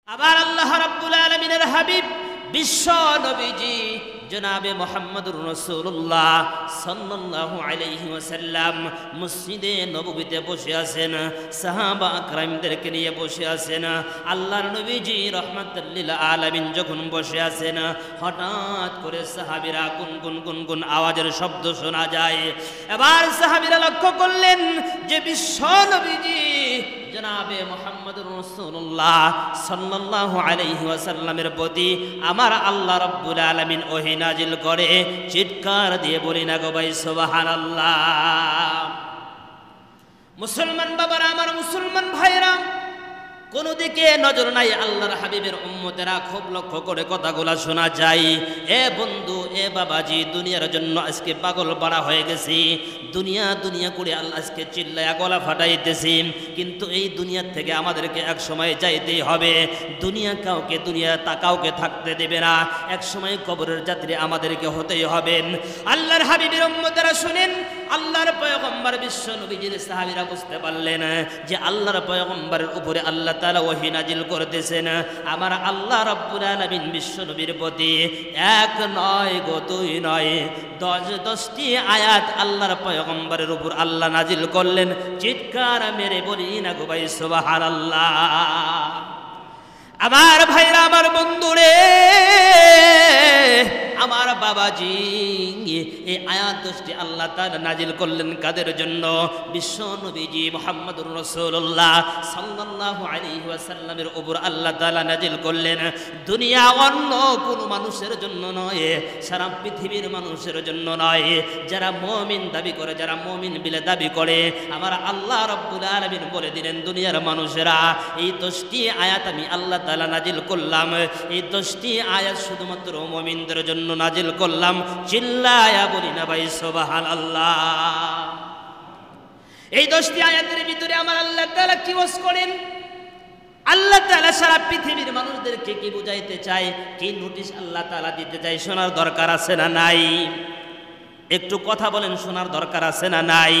আবার আল্লাহ রাব্বুল আলামিনের হাবিব বিশ্ব নবীজি জনাবে মুহাম্মদুর রাসূলুল্লাহ সাল্লাল্লাহু আলাইহি ওয়াসাল্লাম মসজিদে নববীতে বসে আছেন, সাহাবা کرامদেরকে নিয়ে বসে আছেন। আল্লাহর নবীজি রাহমাতুল লিল আলামিন যখন বসে আছেন, হঠাৎ করে সাহাবীরা গুনগুন আওয়াজের শব্দ শোনা যায়। এবার সাহাবীরা লক্ষ্য করলেন যে বিশ্ব নবীজি জনাবে মুহাম্মদুর রাসূলুল্লাহ সাল্লাল্লাহু আলাইহি ওয়াসাল্লামের প্রতি আমার আল্লাহ রাব্বুল আলামিন ওহী নাজিল করে। চিৎকার দিয়ে বলি না গো ভাই সুবহানাল্লাহ। মুসলমান বাবারা, আমার মুসলমান ভাইরা, কোন দিকে নজর নাই, আল্লাহর হাবিবের উম্মতেরা খুব লক্ষ্য করে কথাগুলা শোনা যায়। এ বন্ধু, এ বাবাজি, দুনিয়ার জন্য আজকে পাগল পাড়া হয়ে গেছি। দুনিয়া দুনিয়া করে আল্লাহ আজকে চিল্লায়া গলা ফাটাইতেছি, কিন্তু এই দুনিয়ার থেকে আমাদেরকে এক সময় যাইতেই হবে। দুনিয়া কাউকে থাকতে দেবে না, এক সময় কবরের যাত্রী আমাদেরকে হতেই হবে। আল্লাহর হাবিবের উম্মতেরা শুনেন, আল্লাহর পয়গম্বর বিশ্ব নবীজির সাহাবীরা বুঝতে পারলেন যে আল্লাহর পয়গম্বরের উপরে আল্লাহ তাআলা ওহী নাজিল করতেছেন। আমার আল্লাহ রাব্বুল আলামিন বিশ্ব নবীর প্রতি এক নয় গো দুই নয় 10টি আয়াত আল্লাহর পয়গম্বরের উপর আল্লাহ নাজিল করলেন। চিৎকার মেরে বলি না গো ভাই সুবহানাল্লাহ। আমার ভাইরা, আমার বন্ধুরে, আমার বাবাজি, এই আয়াত 10টি আল্লাহ তাআলা নাজিল করলেন কাদের জন্য? বিশ্ব নবীজি মুহাম্মদুর রাসূলুল্লাহ সাল্লাল্লাহু আলাইহি ওয়াসাল্লামের উপর আল্লাহ তাআলা নাজিল করলেন। দুনিয়া অন্য কোনো মানুষের জন্য নয়, সারা পৃথিবীর মানুষের জন্য নয়। যারা মুমিন দাবি করে, যারা মুমিন বলে দাবি করে, আমার আল্লাহ রাব্বুল আলামিন বলে দিলেন, দুনিয়ার মানুষেরা, এই 10টি আয়াত আমি আল্লাহ তাআলা নাজিল করলাম। এই 10টি আয়াত শুধুমাত্র মুমিনদের জন্য নাজিল করলাম। চিল্লায়া বলি না ভাই সুবহানাল্লাহ। এই 10টি আয়াতের ভিতরে আমার আল্লাহ তাআলা কি ওয়াজ করেন? আল্লাহ তাআলা সারা পৃথিবীর মানুষদেরকে কি বুঝাইতে চায়, কি নোটিশ আল্লাহ তাআলা দিতে চায়, শোনার দরকার আছে না নাই? একটু কথা বলেন, শোনার দরকার আছে না নাই?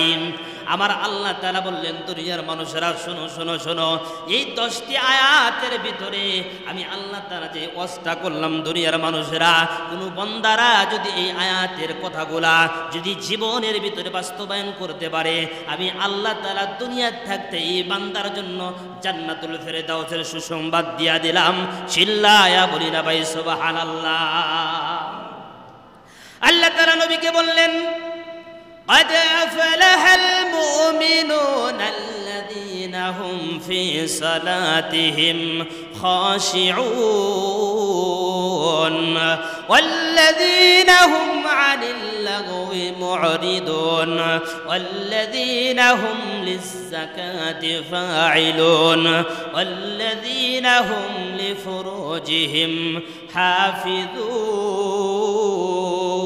আমার আল্লাহ তাআলা বললেন, দুনিয়ার মানুষেরা শোনো শোনো শোনো, এই 10টি আয়াতের ভিতরে আমি আল্লাহ তাআলা যে ওয়াজটা করলাম, দুনিয়ার মানুষেরা, কোন বান্দারা যদি এই আয়াতের কথাগুলা যদি জীবনের ভিতরে বাস্তবায়ন করতে পারে, আমি আল্লাহ তাআলা দুনিয়ার থাকতে এই বান্দার জন্য জান্নাতুল ফেরদাউসের সুসংবাদ দিয়া দিলাম। চিল্লায়া বলি না ভাই সুবহানাল্লাহ। আল্লাহ তাআলা নবীকে বললেন, قد أفلح المؤمنون الذين هم في صلاتهم خاشعون والذين هم عن اللغو معرضون والذين هم للزكاة فاعلون والذين هم لفروجهم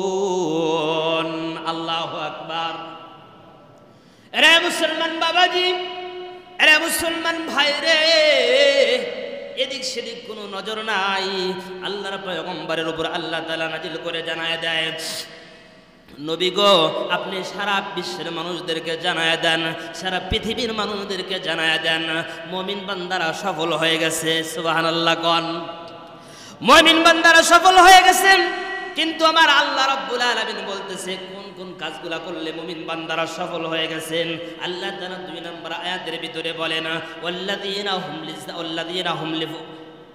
حافظون। আল্লাহু আকবার। এরে মুসলমান বাবাজি, এরে মুসলমান ভাইরে, এদিক সেদিক কোনো নজর নাই। আল্লাহর পয়গম্বরের উপর আল্লাহ তাআলা নাজিল করে জানায় দেয়, নবী গো, আপনি সারা বিশ্বের মানুষদেরকে জানায় দেন, সারা পৃথিবীর মানুষদেরকে জানায় দেন, মুমিন বান্দারা সফল হয়ে গেছে। সুবহানাল্লাহ কোন? মুমিন বান্দারা সফল হয়ে গেছেন। কিন্তু আমার আল্লাহ রাব্বুল আলামিন বলতেছে, কোন কোন কাজগুলা করলে মুমিন বান্দারা সফল হয়ে গেছেন? আল্লাহ তাআলা 2 নম্বর আয়াতের ভিতরে বলেন,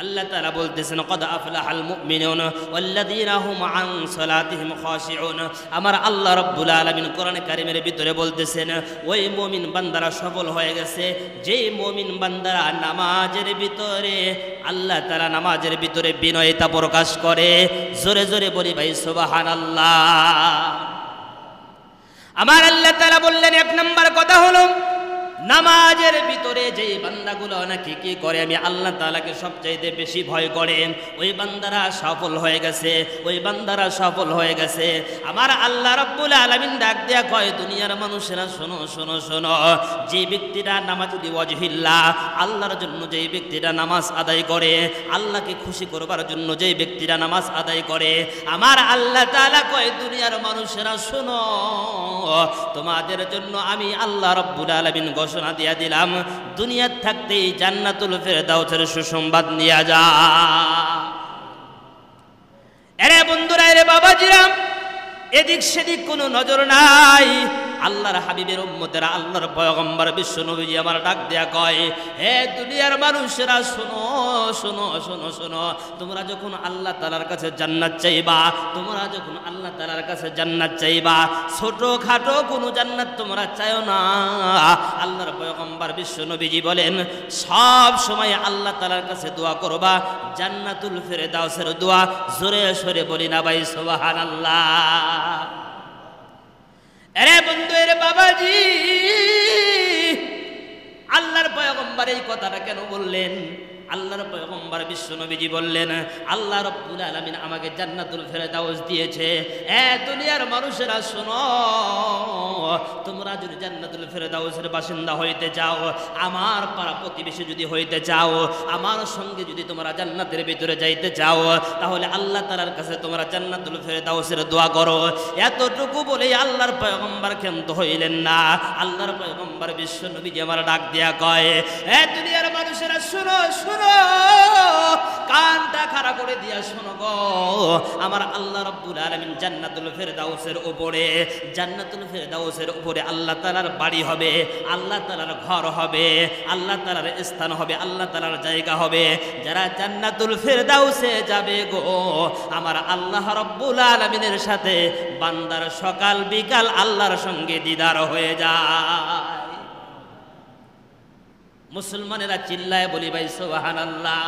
আল্লাহ তাআলা বলতেছেন, কদ আফলাহাল মুমিনুন ওয়াল্লাযীনা হুম আন সালাতিহিম খাশিউন। আমার আল্লাহ রাব্বুল আলামিন কোরআনে কারীমের ভিতরে বলতেছেন, ওই মুমিন বান্দারা সফল হয়ে গেছে যেই মুমিন বান্দারা নামাজের ভিতরে, আল্লাহ তাআলা নামাজের ভিতরে বিনয়তা প্রকাশ করে। জোরে জোরে বলি ভাই সুবহানাল্লাহ। আমার আল্লাহ তাআলা বললেন, 1 নম্বর কথা হলো, নামাজের ভিতরে যেই বান্দাগুলো নাকি কি করে, আমি আল্লাহ তাআলাকে সবচাইতে বেশি ভয় করেন, ওই বান্দারা সফল হয়ে গেছে, ওই বান্দারা সফল হয়ে গেছে। আমার আল্লাহ রাব্বুল আলামিন ডাক দেয়া কয়, দুনিয়ার মানুষেরা শোনো শোনো শোনো, যে ব্যক্তিরা নামাজুল ওয়াজহিল্লাহ, আল্লাহর জন্য যেই ব্যক্তিরা নামাজ আদায় করে, আল্লাহকে খুশি করবার জন্য যেই ব্যক্তিরা নামাজ আদায় করে, আমার আল্লাহ তাআলা কয়, দুনিয়ার মানুষেরা শোনো, তোমাদের জন্য আমি আল্লাহ রাব্বুল আলামিন ঘোষণা দিয়া দিলাম, দুনিয়ার থাকতেই জান্নাতুল ফেরদাউসের সুসংবাদ নিয়ে যা। এরে বন্ধুরা, এরে বাবাজিরা, এদিক সেদিক কোনো নজর নাই। আল্লাহর হাবিবের উম্মতেরা, আল্লাহর পয়গম্বর বিশ্ব নবীজি আমার ডাক দেয়া কয়, হে দুনিয়ার মানুষেরা শোনো শোনো শোনো শোনো, তোমরা যখন আল্লাহ তাআলার কাছে জান্নাত চাইবা, তোমরা যখন আল্লাহ তাআলার কাছে জান্নাত চাইবা, ছোটখাটো কোনো জান্নাত তোমরা চাইও না। আল্লাহর পয়গম্বর বিশ্ব নবীজি বলেন, সব সময় আল্লাহ তাআলার কাছে দোয়া করবা জান্নাতুল ফেরদাউসের দোয়া। জোরে সরে বলি না ভাই সুবহানাল্লাহ। আরে বন্ধু, এর বাবাজি, আল্লাহর পয়গম্বর এই কথাটা কেন বললেন? আল্লাহর পয়গম্বর বিশ্ব নবীজি বললেন, আল্লাহ রাব্বুল আলামিন আমাকে জান্নাতুল ফেরদাউস দিয়েছে। এ দুনিয়ার মানুষেরা শোনো, তোমরা যদি জান্নাতুল ফেরদাউসের বাসিন্দা হইতে চাও, আমার পাড়া প্রতিবেশী যদি হইতে চাও, আমার সঙ্গে যদি তোমরা জান্নাতের ভিতরে যাইতে চাও, তাহলে আল্লাহ তাআলার কাছে তোমরা জান্নাতুল ফেরদাউসের দোয়া করো। এতটুকু বলেই আল্লাহর পয়গম্বর ক্ষান্ত হইলেন না। আল্লাহর পয়গম্বর বিশ্ব নবীজি আমার ডাক দেয়া কয়, এ দুনিয়ার মানুষেরা শোনো শোনো, কানটা খাড়া করে দিয়া শোনো গো, আমার আল্লাহ রাব্বুল আলামিন জান্নাতুল ফেরদাউসের উপরে, জান্নাতুল ফেরদাউসের উপরে আল্লাহ তাআলার বাড়ি হবে, আল্লাহ তাআলার ঘর হবে, আল্লাহ তাআলার স্থান হবে, আল্লাহ তাআলার জায়গা হবে। যারা জান্নাতুল ফেরদাউসে যাবে গো, আমার আল্লাহ রাব্বুল আলামিনের সাথে বান্দার সকাল বিকাল আল্লাহর সঙ্গে দিদার হয়ে যায়। মুসলমানেরা চিল্লায় বলি ভাই সুবহানাল্লাহ।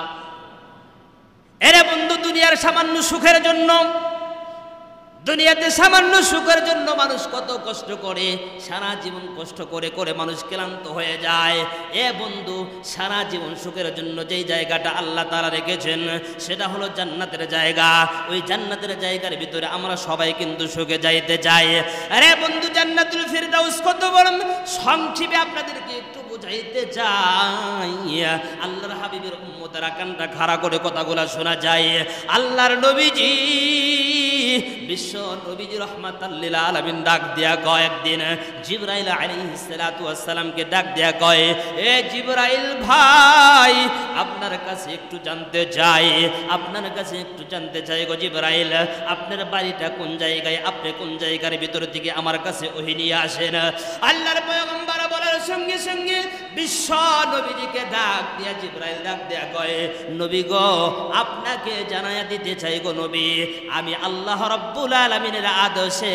এরে বন্ধু, দুনিয়ার সামান্য সুখের জন্য, দুনিয়াতে সামান্য সুখের জন্য মানুষ কত কষ্ট করে, সারা জীবন কষ্ট করে করে মানুষ ক্লান্ত হয়ে যায়। এ বন্ধু, সারা জীবন সুখের জন্য যেই জায়গাটা আল্লাহ তাআলা রেখেছেন সেটা হলো জান্নাতের জায়গা। ওই জান্নাতের জায়গার ভিতরে আমরা সবাই কিন্তু সুখে যাইতে চাই। আরে বন্ধু, জান্নাতুল ফেরদাউস কত বড়, সংক্ষেপে আপনাদেরকে একটু বুঝাইতে চাই। আল্লাহর হাবিবের উম্মতেরা কানটা খাড়া করে কথাগুলা শোনা যায়। আল্লাহর নবীজি বিশ্ব নবীজি রাহমাতাল লিল আলামিন ডাক দেয়া কয়, একদিন জিবরাইল আলাইহিস সালাতু ওয়াস সালামকে ডাক দেয়া কয়, এ জিবরাইল ভাই, আপনার কাছে একটু জানতে চাই, আপনার কাছে একটু জানতে চাই গো জিবরাইল, আপনার বাড়িটা কোন জায়গায়, আপনি কোন জায়গার ভিতর থেকে আমার কাছে ওহী নিয়ে আসেন? আল্লাহর পয়গম্বর বলার সঙ্গে সঙ্গে বিশ্ব নবীজিকে ডাক দিয়া জিবরাইল ডাক দেয়া কয়, নবী গো, আপনাকে জানায়া দিতে চাই গো নবী, আমি আল্লাহ রাব্বুল আলামিনের আদেশে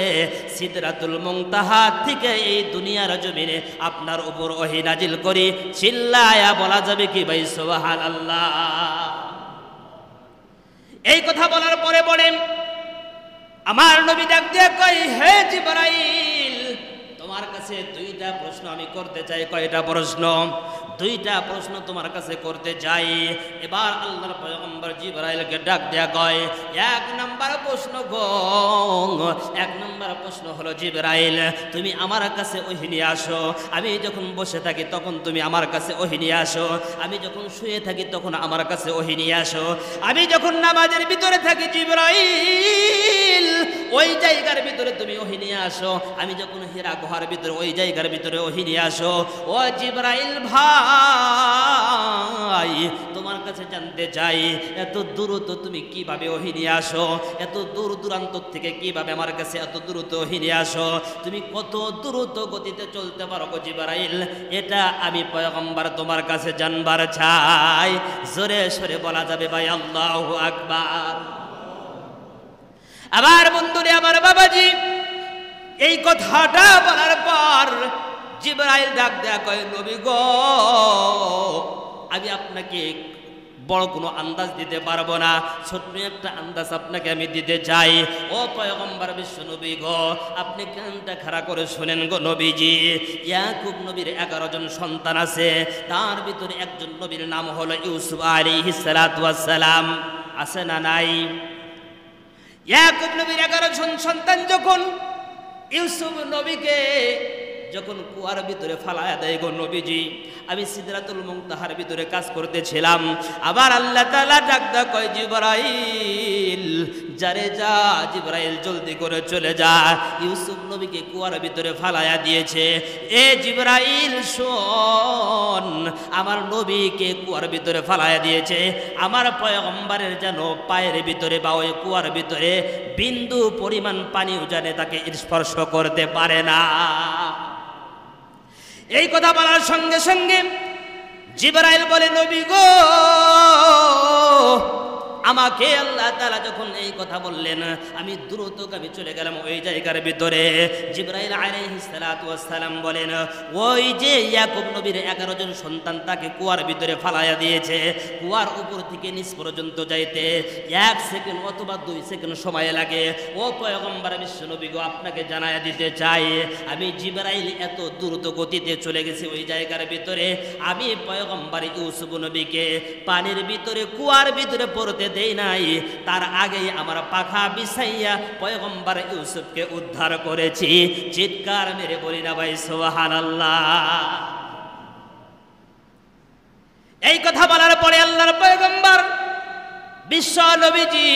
সিদরাতুল মুনতাহা থেকে এই দুনিয়ার জমিনে আপনার উপর ওহী নাজিল করি। চিল্লায়া বলা যাবে কি ভাই সুবহানাল্লাহ? এই কথা বলার পরে পরে আমার নবী ডাক দিয়ে কয়, হে জিবরাইল, তোমার কাছে দুইটা প্রশ্ন আমি করতে চাই। কয়টা প্রশ্ন? দুইটা প্রশ্ন তোমার কাছে করতে চাই। এবার আল্লাহর পয়গম্বর জিবরাইলকে ডাক দেয়া কয়, এক নাম্বার প্রশ্ন গো, এক নাম্বার প্রশ্ন হলো, জিবরাইল, তুমি আমার কাছে ওহী নিয়ে আসো। আমি যখন বসে থাকি তখন তুমি আমার কাছে ওহী নিয়ে আসো, আমি যখন শুয়ে থাকি তখন আমার কাছে ওহী নিয়ে আসো, আমি যখন নামাজের ভিতরে থাকি জিবরাইল ওই জায়গার ভিতরে তুমি ওহী নিয়ে আসো, আমি যখন হীরা গুহার ভিতরে ওই জায়গার ভিতরে ওহী নিয়ে আসো। ও জিবরাইল ভাই, তোমার কাছে জানতে চাই, এত দ্রুত তুমি কিভাবে ওহী নিয়ে আসো? এত দূর দূরান্ত থেকে কিভাবে আমার কাছে এত দ্রুত ওহী নিয়ে আসো? তুমি কত দ্রুত গতিতে চলতে পারো গো জিবরাইল? এটা আমি পয়গম্বর তোমার কাছে জানবার চাই। জোরে সরে বলা যাবে ভাই আল্লাহু আকবার। আবার বন্ধুরে, আমার বাবাজি, এই কথাটা বলার পর জিবরাইল ডাক দেয়া কয়, নবী গো, আমি আপনাকে বড় কোনো আন্দাজ দিতে পারবো না, ছোট্ট একটা আন্দাজ আপনাকে আমি দিতে চাই। ও পয়গম্বর বিশ্ব নবী গো, আপনি কানটা খাড়া করে শুনেন গো নবীজি। ইয়াকুব নবীর 11 জন সন্তান আছে, তার ভিতরে একজন নবীর নাম হলো ইউসুফ আলাইহিস সালাতু ওয়াস সালাম। আছে না নাই? ইয়াকুব নবীর 11 জন সন্তান যখন ইউসুফ নবীকে যখন কুয়ার ভিতরে ফালায়া দেয় গো নবীজি, আমি সিদরাতুল মুনতাহার ভিতরে কাজ করতেছিলাম। আবার আল্লাহ তাআলা ডাক দেয়া কয়, জিবরাইল যারে যা জিবরাইল জলদি করে চলে যা, ইউসুফ নবীকে কুয়ার ভিতরে ফালায়া দিয়েছে। এ জিবরাইল শোন, আমার নবীকে কুয়ার ভিতরে ফালায়া দিয়েছে, আমার পয়গম্বরের যেন পায়ের ভিতরে বা ওই কুয়ার ভিতরে বিন্দু পরিমাণ পানিও জানে তাকে স্পর্শ করতে পারে না। এই কথা বলার সঙ্গে সঙ্গে জিবরাইল বলে, নবী গো, আমাকে আল্লাহ তাআলা যখন এই কথা বললেন, আমি দ্রুতগামী চলে গেলাম ওই জায়গার ভিতরে। জিবরাইল আলাইহিস সালাতু ওয়াস সালাম বলেন, ওই যে ইয়াকুব নবীর 11 জন সন্তান তাকে কুয়ার ভিতরে ফালাইয়া দিয়েছে, কুয়ার উপর থেকে নিচ পর্যন্ত যাইতে 1 সেকেন্ড অথবা 2 সেকেন্ড সময় লাগে। ও পয়গম্বর বিশ্ব নবী গো, আপনাকে জানায়া দিতে চাই, আমি জিবরাইল এত দ্রুত গতিতে চলে গেছি ওই জায়গার ভিতরে, আমি পয়গম্বর ইউসুফ নবীকে পানির ভিতরে কুয়ার ভিতরে পড়তে দেই নাই, তার আগেই আমার পাখা বিছাইয়া পয়গম্বর ইউসুফকে উদ্ধার করেছি। চিৎকার মেরে বলি না ভাই সুবহানাল্লাহ। এই কথা বলার পরে আল্লাহর পয়গম্বর বিশ্ব নবীজি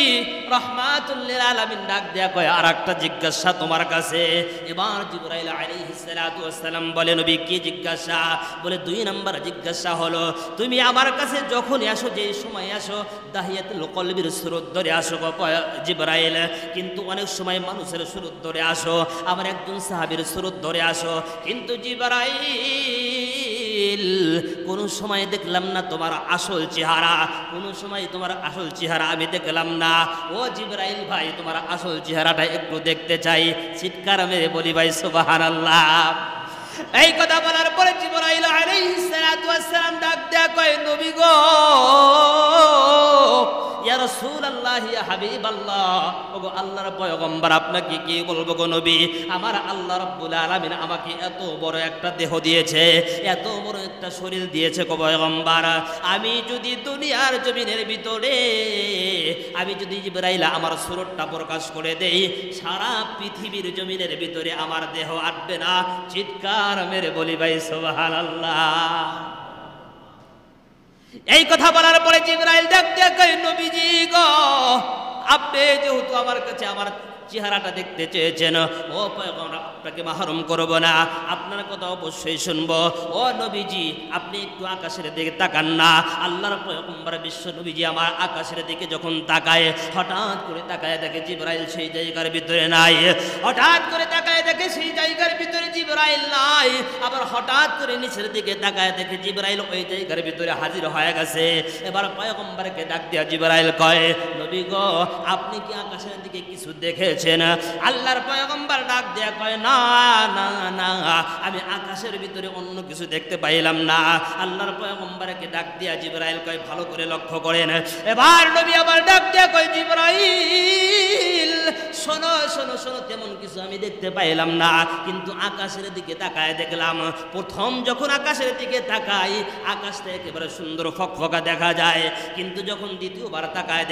রাহমাতুল লিল আলামিন ডাক দেয়া কয়, আর একটা জিজ্ঞাসা তোমার কাছে। এবার জিবরাইল আলাইহিস সালাতু ওয়াস সালাম বলে, নবী কি জিজ্ঞাসা? বলে 2 নম্বর জিজ্ঞাসা হলো, তুমি আমার কাছে যখন আসো, যে সময় আসো, দাহিয়াতুল কলবির সুরত ধরে আসো জিবরাইল, কিন্তু অনেক সময় মানুষের সুরত ধরে আসো, আমার একজন সাহাবীর সুরত ধরে আসো, কিন্তু জিবরাইল কোন সময় দেখলাম না তোমার আসল চেহারা, কোন সময় তোমার আসল চেহারা আমি দেখলাম না। ও জিবরাইল ভাই, তোমার আসল চেহারাটা একটু দেখতে চাই। চিৎকার মেরে বলি ভাই সুবহানাল্লাহ। এই কথা বলার পরে জিবরাইল আলাইহিস সালাতু ওয়াস সালাম ডাক দেয়া কয়, নবী গো, ইয়া রাসূলুল্লাহ, ইয়া হাবিবাল্লাহ, ওগো আল্লাহর পয়গম্বর, আপনাকে কি বলবো গো নবী? আমার আল্লাহ রাব্বুল আলামিন আমাকে এত বড় একটা দেহ দিয়েছে, এত বড় একটা শরীর দিয়েছে গো পয়গম্বর, আমি যদি দুনিয়ার জমিনের ভিতরে আমি যদি জিবরাইল আমার সুরতটা প্রকাশ করে দেই, সারা পৃথিবীর জমিনের ভিতরে আমার দেহ আটবে না। চিৎকার মেরে বলি ভাই সুবহানাল্লাহ। এই কথা বলার পরে জিবরাইল ডাক দিয়ে কয়, নবীজি গো, আপনি যেহেতু আমার কাছে আমার চেহারাটা দেখতে চেয়েছেন, ও পয়গম্বর, আপনাকে মাহরুম করব না, আপনার কথা অবশ্যই শুনবো। ও নবীজি, আপনি একটু আকাশের দিকে তাকান না। আল্লাহর পয়গম্বর বিশ্ব নবীজি আমার আকাশের দিকে যখন তাকায়, হঠাৎ করে তাকায় দেখে জিবরাইল সেই জায়গার ভিতরে নাই, হঠাৎ করে তাকায় দেখে সেই জায়গার ভিতরে জিবরাইল নাই, আবার হঠাৎ করে নিচের দিকে তাকায় দেখে জিবরাইল ওই জায়গার ভিতরে হাজির হয়ে গেছে। এবার পয়গম্বরকে ডাক দিয়া জিবরাইল কয়, নবী গো, আপনি কি আকাশের দিকে কিছু দেখে? আল্লাহর পয়গম্বর ডাক দেয়া কয়, না না না, আমি আকাশের ভিতরে অন্য কিছু দেখতে পাইলাম না। আল্লাহর পয়গম্বরকে ডাক দিয়া জিবরাইল কয়, ভালো করে লক্ষ্য করেন। এবার নবী আবার ডাক দেয়া কয়, জিবরাইল শোনো শোনো শোনো, তেমন কিছু আমি দেখতে পাইলাম না, কিন্তু আকাশের দিকে তাকায় দেখলাম। প্রথম যখন আকাশের দিকে তাকাই, আকাশটা একেবারে সুন্দর ফকফকা দেখা যায়, কিন্তু যখন দ্বিতীয়বার তাকায়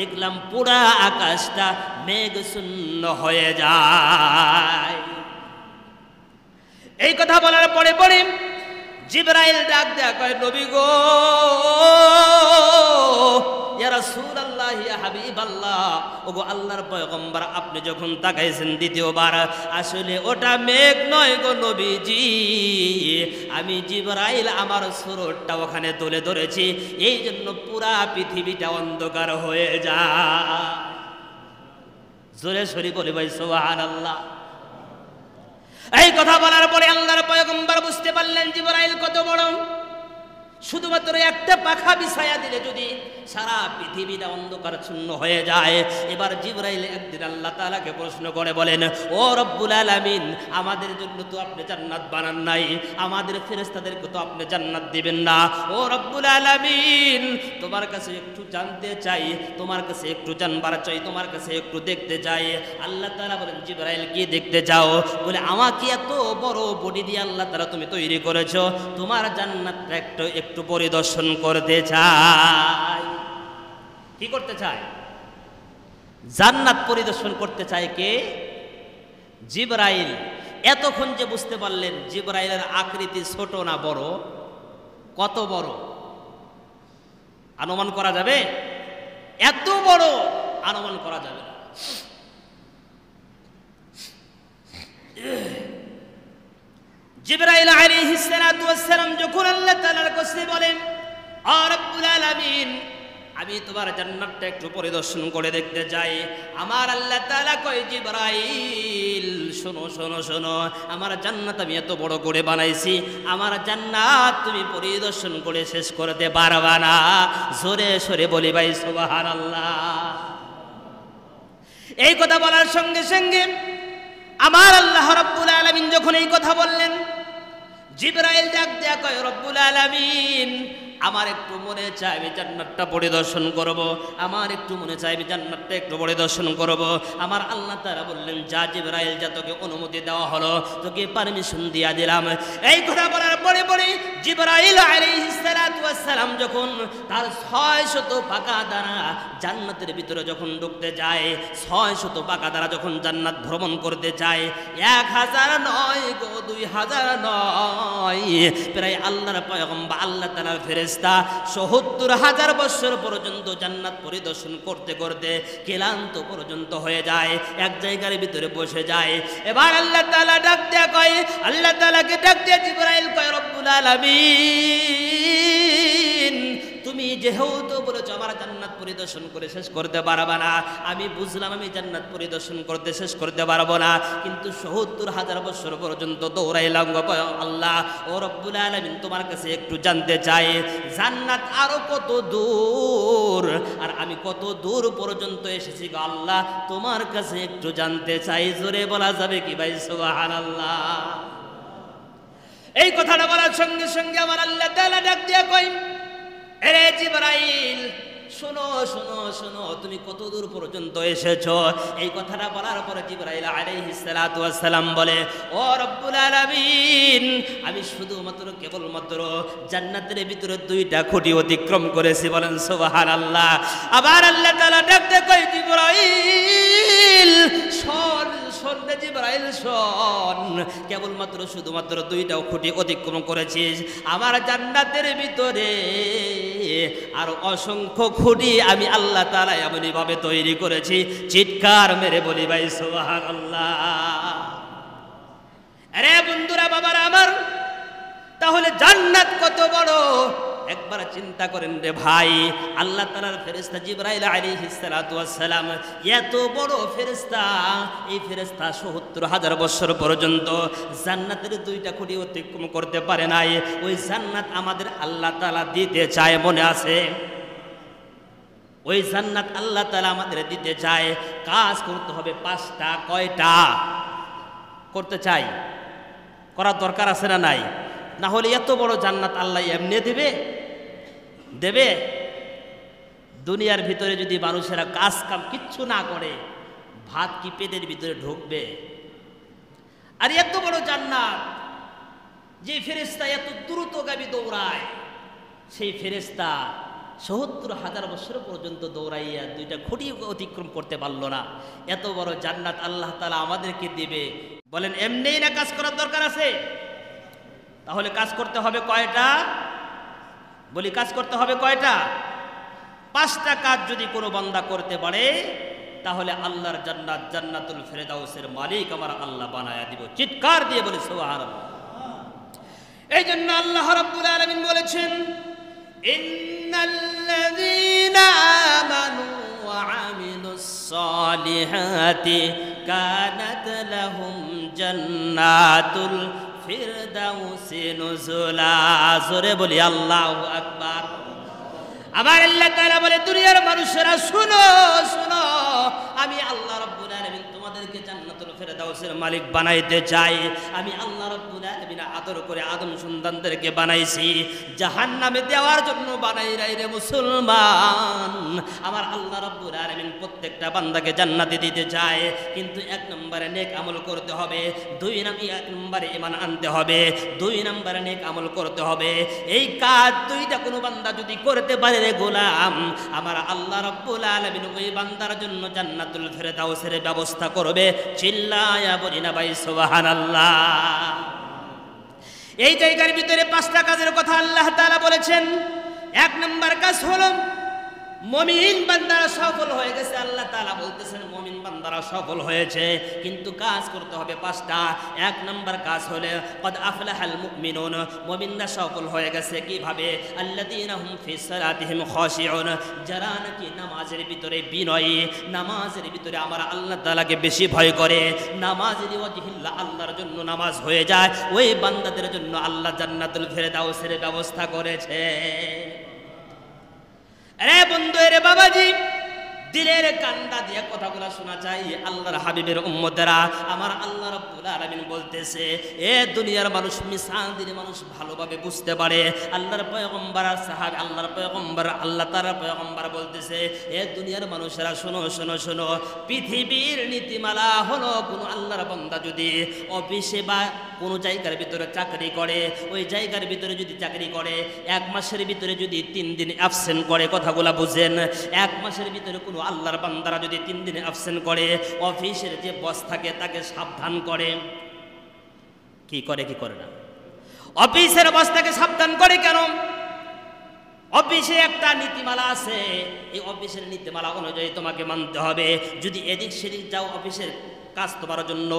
দেখলাম পুরা আকাশটা মেঘ শূন্য হয়ে যায়। এই কথা বলার পরে পরে জিবরাইল ডাক দেয়া কয়, নবী গো, ইয়া রাসূলুল্লাহ, ইয়া হাবিবাল্লাহ, ওগো আল্লাহর পয়গম্বর, আপনি যখন তাকাইছেন দ্বিতীয়বার, আসলে ওটা মেঘ নয় গো নবীজি, আমি জিবরাইল আমার সুরতটা ওখানে তুলে ধরেছি, এই জন্য পুরা পৃথিবীটা অন্ধকার হয়ে যায়। জোরে সরি বলে ভাই সুবহানাল্লাহ। এই কথা বলার পরে আল্লাহর পয়গম্বর বুঝতে পারলেন জিবরাইল কত বড়। শুধুমাত্র একটা পাখা বিছায়া দিলে যদি সারা পৃথিবীটা অন্ধকারচ্ছন্ন হয়ে যায়। এবার জিবরাইল একদিন আল্লাহ তাআলাকে প্রশ্ন করে বলেন, ও রব্বুল আলামিন, আমাদের জন্য তো আপনি জান্নাত বানান নাই, আমাদের ফেরেশতাদেরকে তো আপনি জান্নাত দিবেন না। ও রব্বুল আলামিন, তোমার কাছে একটু জানতে চাই, তোমার কাছে একটু জানবার চাই, তোমার কাছে একটু দেখতে চাই। আল্লাহ তাআলা বলেন, জিবরাইল কি দেখতে চাও? বলে, আমাকে এত বড় বডি দিয়ে আল্লাহ তাআলা তুমি তৈরি করেছো, তোমার জান্নাতটা একটু পরিদর্শন করতে চাই। কি করতে চায়? জান্নাত পরিদর্শন করতে চায় কে? জিবরাইল। এতক্ষণ যে বুঝতে পারলেন জিবরাইলের আকৃতি ছোট না বড়? কত বড় অনুমান করা যাবে? এত বড় অনুমান করা যাবে না। জিবরাইল আলাইহিস সালাতু ওয়াস সালাম যখন আল্লাহ তাআলার কাছে বলেন, ও রব্বুল আলামিন, আমি তোমার জান্নাতটা একটু পরিদর্শন করে দেখতে চাই। আমার আল্লাহ তাআলা কয়, জিবরাইল শোনো শোনো শোনো, আমার জান্নাত আমি এত বড় করে বানাইছি, আমার জান্নাত তুমি পরিদর্শন করে শেষ করতে পারবা না। জোরে সরে বলি ভাই সুবহানাল্লাহ। এই কথা বলার সঙ্গে সঙ্গে আমার আল্লাহ রব্বুল আলামিন যখন এই কথা বললেন, জিবরাইল ডাক দেয়া কয়, রব্বুল আলামিন, আমার একটু মনে চায় আমি জান্নাতটা পরিদর্শন করব, আমার একটু মনে চায় আমি জান্নাতটা একটু পরিদর্শন করব। আমার আল্লাহ তাআলা বললেন, যা জিবরাইল যা, তোকে অনুমতি দেওয়া হলো, তোকে পারমিশন দিয়া দিলাম। এই কথা বলার পরে পরে জিবরাইল আলাইহিস সালাতু ওয়াস সালাম যখন তার 600 পাকা দ্বারা জান্নাতের ভিতরে যখন ঢুকতে যায়, 600 পাকা দ্বারা যখন জান্নাত ভ্রমণ করতে যায়, 1000 নয় গো, 2000 নয়, প্রায় আল্লাহর পয়গম্বর আল্লাহ তাআলার ফেরেশতা ৭০,০০০ বছর পর্যন্ত জান্নাত পরিদর্শন করতে করতে ক্লান্ত পর্যন্ত হয়ে যায়, এক জায়গার ভিতরে বসে যায়। এবার আল্লাহ তাআলা ডাক দেয়া কয়, আল্লাহ তাআলাকে ডাক দিয়ে জিবরাইল কয়, রব্বুল আলামিন, তুমি যেহেতু বলেছো আমার জান্নাত পরিদর্শন করে শেষ করতে পারবা না, আমি বুঝলাম আমি জান্নাত পরিদর্শন করতে শেষ করতে পারবো না, কিন্তু ৭০,০০০ বছর পর্যন্ত দৌড়াইলাম গো আল্লাহ। ও রব্বুল আলামিন, তোমার কাছে একটু জানতে চাই, জান্নাত আরো কত দূর, আর আমি কত দূর পর্যন্ত এসেছি গো আল্লাহ, তোমার কাছে একটু জানতে চাই। জোরে বলা যাবে কি ভাই সুবহানাল্লাহ? এই কথাটা বলার সঙ্গে সঙ্গে আমার আল্লাহ তাআলা ডাক দিয়া কয়, এরে জিবরাইল, শোনো শোনো শোনো, তুমি কত দূর পর্যন্ত এসেছো? এই কথাটা বলার পরে জিবরাইল আলাইহিস সালাতু ওয়াস সালাম বলে, ও রব্বুল আলামিন, আমি শুধুমাত্র কেবলমাত্র জান্নাতের ভিতরে 2টা খুঁটি অতিক্রম করেছি। বলেন সুবহানাল্লাহ। আবার আল্লাহ তাআলা ডাকতে কয়, জিবরাইল শোন শোন রে জিবরাইল শোন, কেবলমাত্র শুধুমাত্র 2টা খুঁটি অতিক্রম করেছিস, আমার জান্নাতের ভিতরে আর অসংখ্য খুঁটি আমি আল্লাহ তাআলা এমনই ভাবে তৈরি করেছি, চিৎকার মেরে বলি ভাই সুবহানাল্লাহ। আরে বন্ধুরা, বাবারা আমার, তাহলে জান্নাত কত বড় একবার চিন্তা করেন রে ভাই। আল্লাহ তাআলার ফেরেশতা জিবরাইল আলাইহিস সালাতু ওয়াস সালাম এত বড় ফেরেশতা, এই ফেরেশতা ৭০,০০০ বছর পর্যন্ত জান্নাতের 2টা খুঁটি অতিক্রম করতে পারে নাই। ওই জান্নাত আমাদের আল্লাহ তাআলা দিতে চায়, মনে আছে? ওই জান্নাত আল্লাহ তাআলা আমাদের দিতে চায়। কাজ করতে হবে 5টা। কয়টা করতে চাই? করার দরকার আছে না নাই? না হলে এত বড় জান্নাত আল্লাহ এমনি দেবে? দেবে? দুনিয়ার ভিতরে যদি মানুষেরা কাজ কাম কিচ্ছু না করে, ভাত কি পেটের ভিতরে ঢুকবে? আর এত বড় জান্নাত, যে ফেরেশতা এত দ্রুতগামী দৌড়ায়, সেই ফেরেশতা ৭০,০০০ বছর পর্যন্ত দৌড়াইয়া 2টা খুঁটি অতিক্রম করতে পারলো না। এত বড় জান্নাত আল্লাহ তাআলা আমাদেরকে দিবে, বলেন এমনিই না কাজ করার দরকার আছে? তাহলে কাজ করতে হবে কয়টা? বলি কাজ করতে হবে কয়টা? 5টা কাজ যদি কোনো বান্দা করতে পারে, তাহলে আল্লাহর জান্নাত, জান্নাতুল ফেরদাউসের মালিক আমার আল্লাহ বানায়া দিব। চিৎকার দিয়ে বলি সুবহানাল্লাহ। এই জন্য আল্লাহ রাব্বুল আলামিন বলেছেন, ইন্নাল্লাযীনা আমানু ওয়া আমিলুস সালিহাতি কানাত লাহুম জান্নাতুল ফিরদাউসি নুজুলা। জোরে বলি আল্লাহু আকবার। আমার আল্লাহ তাআলা বলে, দুনিয়ার মানুষেরা শুনো শুনো, আমি আল্লাহ রাব্বুল আলামিন তোমাদেরকে জান্নাতুল ফেরদাউসের মালিক বানাইতে চাই। আমি আল্লাহ রাব্বুল আলামিন আদর করে আদম সন্তানদেরকে বানাইছি, জাহান্নামে দেওয়ার জন্য বানাই নাই রে মুসলমান। আমার আল্লাহ রাব্বুল আলামিন প্রত্যেকটা বান্দাকে জান্নাতে দিতে চায়, কিন্তু 1 নম্বরে নেক আমল করতে হবে, 1 নম্বরে ঈমান আনতে হবে, 2 নম্বরে নেক আমল করতে হবে। এই কাজ 2টা কোনো বান্দা যদি করতে পারে রে গোলাম, আমার আল্লাহ রাব্বুল আলামিন ওই বান্দার জন্য জান্নাতুল ফেরদাউসের ব্যবস্থা করবে। চিল্লায়া বলি না ভাই সুবহানাল্লাহ। এই জায়গার ভিতরে 5টা কাজের কথা আল্লাহ তাআলা বলেছেন। 1 নম্বর কাজ হলো মুমিন বান্দারা সফল হয়ে গেছে। আল্লাহ তাআলা বলতেছেন মুমিন বান্দারা সফল হয়েছে, কিন্তু কাজ করতে হবে পাঁচটা। এক নাম্বার কাজ হলো কদ আফলাহাল মুমিনুন, মুমিনরা সফল হয়ে গেছে কিভাবে? আল্লাযীনা হুম ফি সালাতিহিম খাশিউন, যারা নাকি নামাজের ভিতরে বিনয়ী, নামাজের ভিতরে আমার আল্লাহ তাআলাকে বেশি ভয় করে, নামাজের ওয়াজহিল্লাহ আল্লাহর জন্য নামাজ হয়ে যায়, ওই বান্দাদের জন্য আল্লাহ জান্নাতুল ফেরদাউসের ব্যবস্থা করেছে। আরে বন্ধু, রে বাবাজি, দিলের কান্ডা দিয়ে কথাগুলো শোনা চাই। আল্লাহর হাবিবের উম্মতেরা, আমার আল্লাহ রাব্বুল আলামিন বলতেছে, এ দুনিয়ার মানুষ, মিসাল দিলে মানুষ ভালোভাবে বুঝতে পারে। আল্লাহর পয়গম্বর আর সাহাবী, আল্লাহর পয়গম্বর, আল্লাহ তাআলার পয়গম্বর বলতেছে, এ দুনিয়ার মানুষেরা শোনো শোনো শোনো, পৃথিবীর নীতিমালা হলো কোন আল্লাহর বান্দা যদি অফিসে বা কোন জায়গার ভিতরে চাকরি করে, ওই জায়গার ভিতরে যদি চাকরি করে, এক মাসের ভিতরে যদি 3 দিন অ্যাবসেন্ট করে, কথাগুলা বুঝেন, এক মাসের ভিতরে কোনো আল্লাহর বান্দারা যদি 3 দিন অ্যাবসেন্ট করে, অফিসের যে বস থাকে তাকে সাবধান করে। কি করে? কি করে না? অফিসের বস তাকে সাবধান করে কেন? অফিসে একটা নীতিমালা আছে, এই অফিসের নীতিমালা অনুযায়ী তোমাকে মানতে হবে। যদি এদিক সেদিক যাও, অফিসের কাজ তোমার জন্য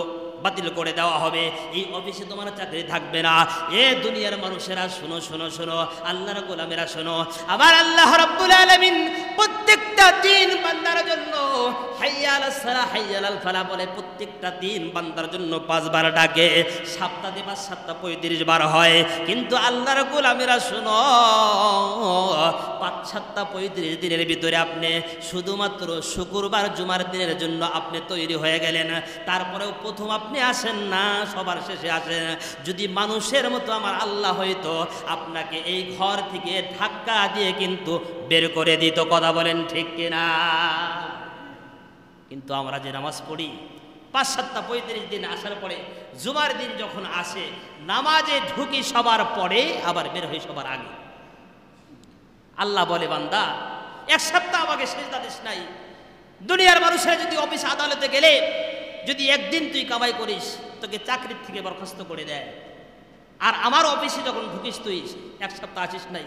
বাতিল করে দেওয়া হবে, এই অফিসে তোমার চাকরি থাকবে না। এ দুনিয়ার মানুষেরা শোনো শোনো শোনো, আল্লাহর গোলামেরা শোনো, আবার আল্লাহ রাব্বুল আলামিন প্রত্যেকটা দিন বান্দার জন্য হাইয়া আলাস সালাহ হাইয়া আলাল ফালাহ বলে, প্রত্যেকটা দিন বান্দার জন্য 5 বার ডাকে। সপ্তাহে 5 7 35 বার হয়, কিন্তু আল্লাহর গোলামেরা শোনো, 5 7 35 দিনের ভিতরে আপনি শুধুমাত্র শুক্রবার জুমার দিনের জন্য আপনি তৈরি হয়ে গেলেন। তারপরেও প্রথম আপনি আসেন না, সবার শেষে আসেন। যদি মানুষের মতো আমার আল্লাহ হইতো, আপনাকে এই ঘর থেকে ধাক্কা দিয়ে কিন্তু বের করে দিত। কথা বলেন ঠিক কিনা? কিন্তু আমরা যে নামাজ পড়ি 5 7 35 দিন আসার পরে, জুমার দিন যখন আসে, নামাজে ঢুকি সবার পরে, আবার বের হই সবার আগে। আল্লাহ বলে, বান্দা 1 সপ্তাহ আমাকে সেজদা দিস নাই। দুনিয়ার মানুষেরা যদি অফিস আদালতে গেলে যদি একদিন তুই কামাই করিস, তোকে চাকরির থেকে বরখাস্ত করে দেয়। আর আমার অফিসে যখন ঢুকিস, তুই 1 সপ্তাহ আসিস নাই,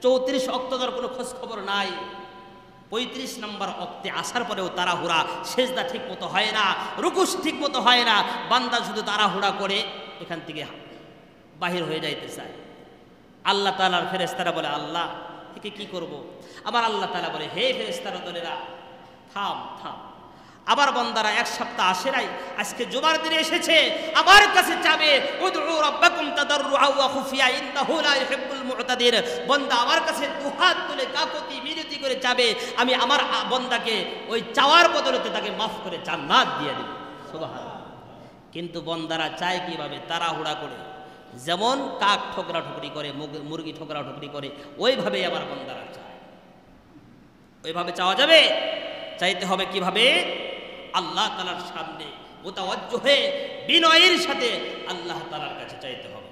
34 অক্টোবর কোনো খোঁজ খবর নাই, 35 নম্বর অক্টে আসার পরেও তাড়াহুড়া, সেজদা ঠিক মতো হয় না, রুকুস ঠিক মতো হয় না, বান্দা শুধু তাড়াহুড়া করে এখান থেকে বাহির হয়ে যাইতে চায়। আল্লাহ তাআলার ফেরেশতারা বলে, আল্লাহ একে কি করব? আবার আল্লাহ তাআলা বলে, হে ফেরেশতারা দলেরা, থাম থাম। আবার বান্দারা 1 সপ্তাহ আসে নাই, আজকে জুমার দিনে এসেছে, আমার কাছে চাবে, উদউ রাব্বাকুম তাদাররুআ ওয়া খুফিয়া ইন্নাহু লা ইউহিব্বুল মু'তাদির। বান্দা আমার কাছে দুহাত তুলে কাকুতি মিনতি করে চাবে, আমি আমার বান্দাকে ওই চাওয়ার বদলতে তাকে মাফ করে জান্নাত দিয়ে দেব। সুবহানাল্লাহ। কিন্তু বান্দারা চায় কিভাবে? তাড়াহুড়া করে, যেমন কাক ঠোকরা ঠুকরি করে, মুরগি ঠোকরা ঠুকরি করে, ওইভাবেই আমার বান্দারা চায়। ওইভাবে চাওয়া যাবে? চাইতে হবে কিভাবে? আল্লাহ তাআলার সামনে মুতাওয়াজ্জিহ হয়ে বিনয়ের সাথে আল্লাহ তাআলার কাছে চাইতে হবে।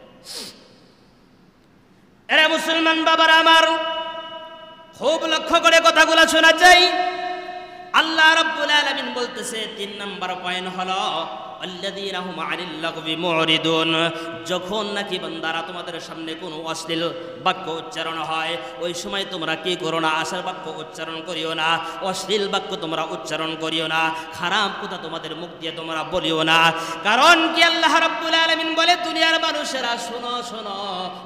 এরা মুসলমান বাবারা আমার, খুব লক্ষ্য করে কথাগুলো শোনা চাই। আল্লাহ রাব্বুল আলামিন বলতেছে, 3 নম্বর পয়েন্ট হলো আল্লাযীনা হুম আনিল লাগবি মুরিদুন। যখন নাকি বান্দারা তোমাদের সামনে কোনো অশ্লীল বাক্য উচ্চারণ হয়, ওই সময় তোমরা কি করো না? আশার বাক্য উচ্চারণ করিও না, অশ্লীল বাক্য তোমরা উচ্চারণ করিও না, খারাপ কথা তোমাদের মুখ দিয়ে তোমরা বলিও না। কারণ কি? আল্লাহ রাব্বুল আলামিন বলে, দুনিয়ার মানুষেরা শোনো শোনো,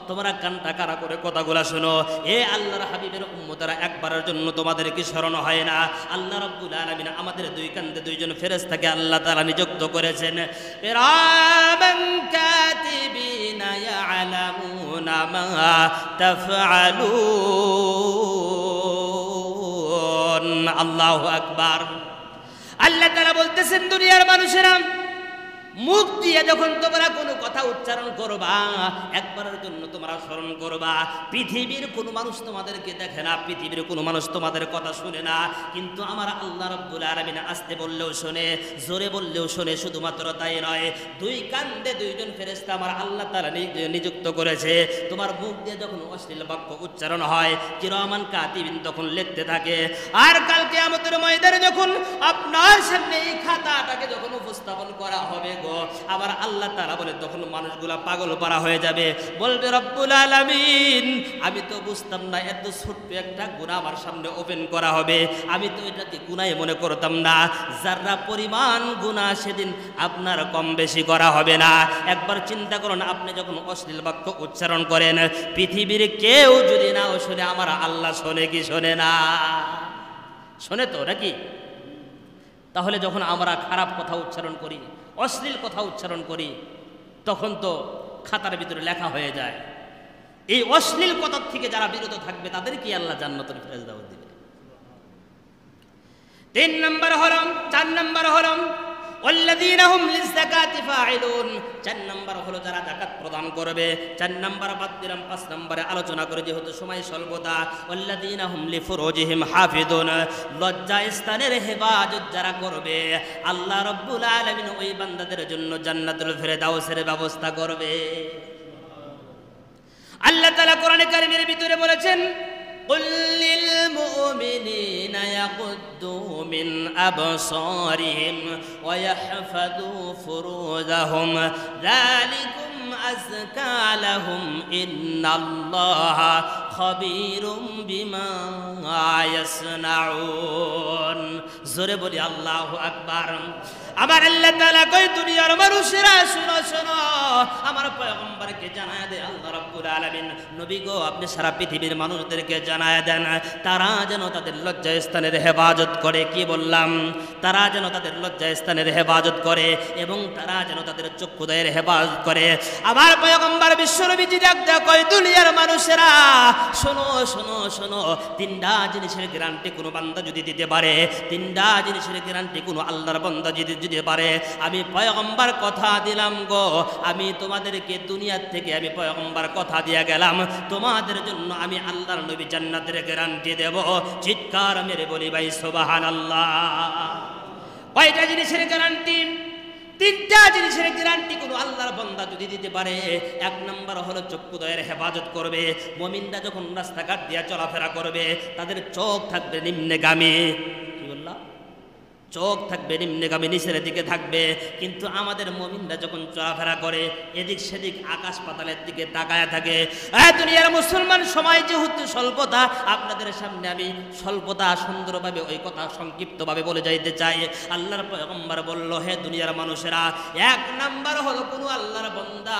তোমরা কানটা কারা করে কথাগুলা শোনো। এ আল্লাহর হাবিবের উম্মতেরা, একবারের জন্য তোমাদের কি স্মরণ হয় না? আল্লাহ রাব্বুল আলামিন আমাদের 2 কান্দে 2 জন ফেরেশতাকে আল্লাহ তাআলা নিযুক্ত করেছেন, কিরামান কাতিবিনা ইয়ালামুনা মা তাফআলুন। আল্লাহু আকবার। আল্লাহ তাআলা বলতেছেন, দুনিয়ার মানুষেরা, মুখ দিয়ে যখন তোমরা কোনো কথা উচ্চারণ করবা, একবারের জন্য তোমরা স্মরণ করবা, পৃথিবীর কোনো মানুষ তোমাদেরকে দেখে না, পৃথিবীর কোনো মানুষ তোমাদের কথা শুনে না, কিন্তু আমার আল্লাহ রাব্বুল আলামিন আস্তে বললেও শোনে, জোরে বললেও শোনে। শুধুমাত্র তাই নয়, 2 কান্দে 2 জন ফেরেশতা আমার আল্লাহ তাআলা নিযুক্ত করেছে। তোমার মুখ দিয়ে যখন অশ্লীল বাক্য উচ্চারণ হয়, কিরামান কাতিবিন তখন লিখতে থাকে। আর কাল কিয়ামতের ময়দানে যখন আপনার সামনে এই খাতাটাকে যখন উপস্থাপন করা হবে, গো। আবার আল্লাহ তাআলা বলে তখন মানুষগুলা পাগল পারা হয়ে যাবে, বলবে রব্বুল আলামিন আমি তো বুঝতাম না এত ছোট্ট একটা গুনাহ আমার সামনে ওপেন করা হবে, আমি তো এটাকে গুনাহ মনে করতাম না। যারা পরিমাণ গুনাহ সেদিন আপনার কম বেশি করা হবে না। একবার চিন্তা করুন, আপনি যখন অশ্লীল বাক্য উচ্চারণ করেন, পৃথিবীর কেউ যদি নাও শোনে, আমার আল্লাহ শোনে কি শোনে না? শোনে তো নাকি? তাহলে যখন আমরা খারাপ কথা উচ্চারণ করি, অশ্লীল কথা উচ্চারণ করি, তখন তো খাতার ভিতরে লেখা হয়ে যায়। এই অশ্লীল কথা থেকে যারা বিরত থাকবে তাদেরকে আল্লাহ জান্নাতুল ফেরেশতা দিবে। 3 নম্বর হলো, 4 নম্বর হলো ওয়াল্লাযীনা হুম লিযাকাতি ফাঈলুন। 4 নম্বর হলো যারা যাকাত প্রদান করবে। 4 নম্বর বাদ দিলাম, 5 নম্বরে আলোচনা করে যেহেতু সময় স্বল্পতা। ওয়াল্লাযীনা হুম লিফুরুজিহিম হাফিজুন, লজ্জা স্থানের হেফাজত যারা করবে, আল্লাহ রাব্বুল আলামিন ওই বান্দাদের জন্য জান্নাতুল ফেরদাউসের ব্যবস্থা করবে। আল্লাহ তাআলা কোরআনে কারীমের ভিতরে বলেছেন, قل للمؤمنين يغضوا من أبصارهم ويحفظوا فروجهم ذلكم أزكى لهم إن الله خبير بما يصنعون। জোরে বলি আল্লাহু আকবার। আমার আল্লাহ তাআলা কই, দুনিয়ার মানুষেরা শুনো শুনো, আমার পয়গম্বরকে জানায় দে আল্লাহ রাব্বুল আলামিন, নবী গো আপনি সারা পৃথিবীর মানুষদেরকে জানায় দেন, তারা যেন তাদের লজ্জাস্থানের হেফাজত করে। কি বললাম? তারা যেন তাদের লজ্জাস্থানের হেফাজত করে এবং তারা যেন তাদের চক্ষুদয়ের হেফাজত করে। আমার পয়গম্বর বিশ্বনবীজি ডাক দেয়া কই, দুনিয়ার মানুষেরা শোনো শোনো শোনো, 3টা জিনিসের গ্যারান্টি কোনো বান্দা যদি দিতে পারে, 3টা জিনিসের গ্যারান্টি কোনো আল্লাহর বান্দা যদি দিতে পারে, আমি পয়গম্বর কথা দিলাম গো, আমি তোমাদেরকে দুনিয়ার থেকে আমি পয়গম্বর কথা দিয়ে গেলাম, তোমাদের জন্য আমি আল্লাহর নবী জান্নাতের গ্যারান্টি দেব। চিৎকার মেরে বলি ভাই সুবহানাল্লাহ। কয়টা জিনিসের গ্যারান্টি? 3টা জিনিসের গ্যারান্টি কোনো আল্লাহর বান্দা যদি দিতে পারে। 1 নম্বর হলো চক্ষুদয়ের হেফাজত করবে। মুমিনরা যখন রাস্তাঘাট দিয়ে চলাফেরা করবে, তাদের চোখ থাকবে নিম্নগামী। কি বললাম? চোখ থাকবে নিম্নগামী, নিচের দিকে থাকবে। কিন্তু আমাদের মুমিনরা যখন চলাফেরা করে, এদিক সেদিক আকাশ পাতালের দিকে তাকায় থাকে। দুনিয়ার মুসলমান সময় যেহেতু স্বল্পতা, আপনাদের সামনে আমি স্বল্পতা সুন্দরভাবে ওই কথা সংক্ষিপ্তভাবে বলে যাইতে চাই। আল্লাহর পয়গম্বর বলল, হে দুনিয়ার মানুষেরা, 1 নাম্বার হলো কোনো আল্লাহর বান্দা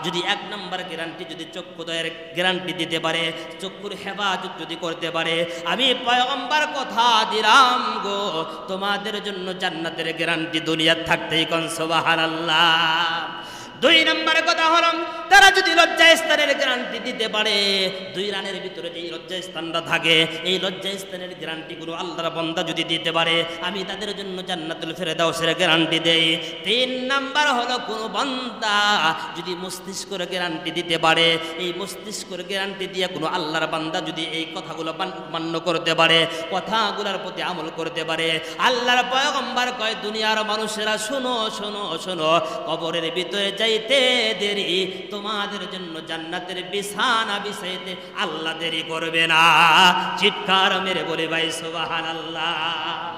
যদি 1 নাম্বার গ্যারান্টি যদি চক্ষুদয়ের গ্যারান্টি দিতে পারে, চক্ষুর হেফাজত যদি করতে পারে, আমি পয়গম্বর কথা দিলাম গো, তোমাদের জন্য জান্নাতের গ্যারান্টি দুনিয়ার থাকতেই। কোন সুবহানাল্লাহ। 2 নম্বরের কথা হলো, তারা যদি লজ্জাস্থানের গ্যারান্টি দিতে পারে, 2 রানের ভিতরে যেই লজ্জাস্থানটা থাকে, এই লজ্জাস্থানের গ্যারান্টি কোনো আল্লাহর বান্দা যদি দিতে পারে, আমি তাদের জন্য জান্নাতুল ফেরদাউসের গ্যারান্টি দেই। 3 নাম্বার হলো, কোনো বান্দা যদি মস্তিষ্কের গ্যারান্টি দিতে পারে, এই মস্তিষ্কের গ্যারান্টি দিয়ে কোনো আল্লাহর বান্দা যদি এই কথাগুলো মান্য করতে পারে, কথাগুলোর প্রতি আমল করতে পারে, আল্লাহর পয়গম্বর কয়, দুনিয়ার মানুষেরা শোনো শোনো শোনো, কবরের ভিতরে যাইতে দেরি, তোমাদের জন্য জান্নাতের বিছানা বিছাইতে আল্লাহ দেরি করবে না। চিৎকার মেরে বলে ভাই সুবহানাল্লাহ।